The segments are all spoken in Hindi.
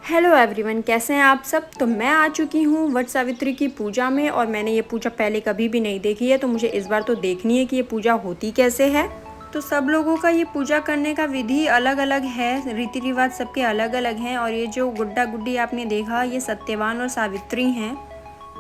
हेलो एवरीवन, कैसे हैं आप सब। तो मैं आ चुकी हूँ वट सावित्री की पूजा में और मैंने ये पूजा पहले कभी भी नहीं देखी है, तो मुझे इस बार तो देखनी है कि ये पूजा होती कैसे है। तो सब लोगों का ये पूजा करने का विधि अलग अलग है, रीति रिवाज सबके अलग अलग हैं। और ये जो गुड्डा गुड्डी आपने देखा, ये सत्यवान और सावित्री हैं।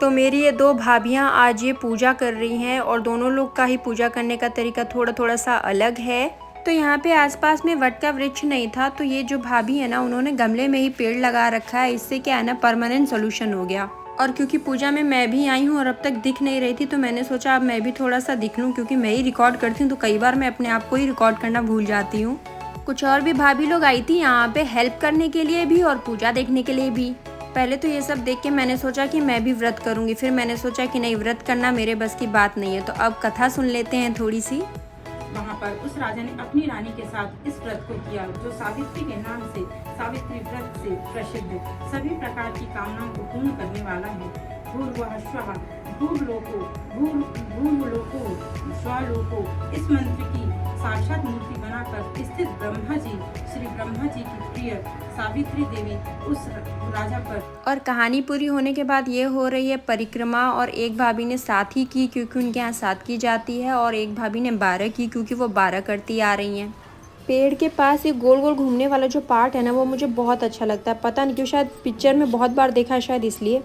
तो मेरी ये दो भाभियाँ आज ये पूजा कर रही हैं और दोनों लोग का ही पूजा करने का तरीका थोड़ा थोड़ा सा अलग है। तो यहाँ पे आसपास में वट का वृक्ष नहीं था, तो ये जो भाभी है ना, उन्होंने गमले में ही पेड़ लगा रखा है। इससे क्या है ना, परमानेंट सोल्यूशन हो गया। और क्योंकि पूजा में मैं भी आई हूँ और अब तक दिख नहीं रही थी, तो मैंने सोचा अब मैं भी थोड़ा सा दिख लूँ, क्योंकि मैं ही रिकॉर्ड करती हूँ तो कई बार मैं अपने आप को ही रिकॉर्ड करना भूल जाती हूँ। कुछ और भी भाभी लोग आई थी यहाँ पे हेल्प करने के लिए भी और पूजा देखने के लिए भी। पहले तो ये सब देख के मैंने सोचा कि मैं भी व्रत करूँगी, फिर मैंने सोचा कि नहीं, व्रत करना मेरे बस की बात नहीं है। तो अब कथा सुन लेते हैं थोड़ी सी। वहाँ पर उस राजा ने अपनी रानी के साथ इस व्रत को किया, जो सावित्री के नाम से, सावित्री व्रत से प्रसिद्ध, सभी प्रकार की कामनाओं को पूर्ण करने वाला है। भूर्भुवः भूर्लोको भूर्भुवलोको स्वलोको, इस मंत्र की साक्षात मूर्ति बनाकर स्थित ब्रह्मा जी, श्री ब्रह्मा जी की प्रिय सावित्री देवी उस राजा पर। और कहानी पूरी होने के बाद ये हो रही है परिक्रमा, और एक भाभी ने 7 ही की क्योंकि उनके यहाँ 7 की जाती है, और एक भाभी ने 12 की क्योंकि वो 12 करती आ रही हैं। पेड़ के पास ये गोल गोल घूमने वाला जो पार्ट है ना, वो मुझे बहुत अच्छा लगता है। पता नहीं क्यों, शायद पिक्चर में बहुत बार देखा है शायद इसलिए।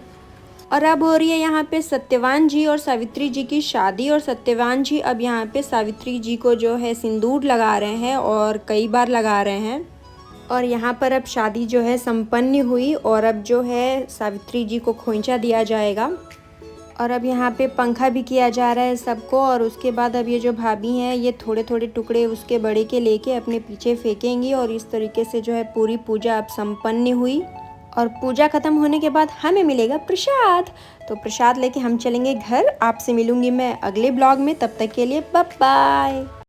और अब हो रही है यहाँ पे सत्यवान जी और सावित्री जी की शादी, और सत्यवान जी अब यहाँ पे सावित्री जी को जो है सिंदूर लगा रहे हैं और कई बार लगा रहे हैं। और यहाँ पर अब शादी जो है संपन्न हुई, और अब जो है सावित्री जी को खोइंचा दिया जाएगा। और अब यहाँ पे पंखा भी किया जा रहा है सबको। और उसके बाद अब ये जो भाभी हैं, ये थोड़े थोड़े टुकड़े उसके बड़े के लेके अपने पीछे फेंकेंगी, और इस तरीके से जो है पूरी पूजा अब संपन्न हुई। और पूजा खत्म होने के बाद हमें मिलेगा प्रसाद। तो प्रसाद लेके हम चलेंगे घर। आपसे मिलूंगी मैं अगले ब्लॉग में, तब तक के लिए बाय बाय।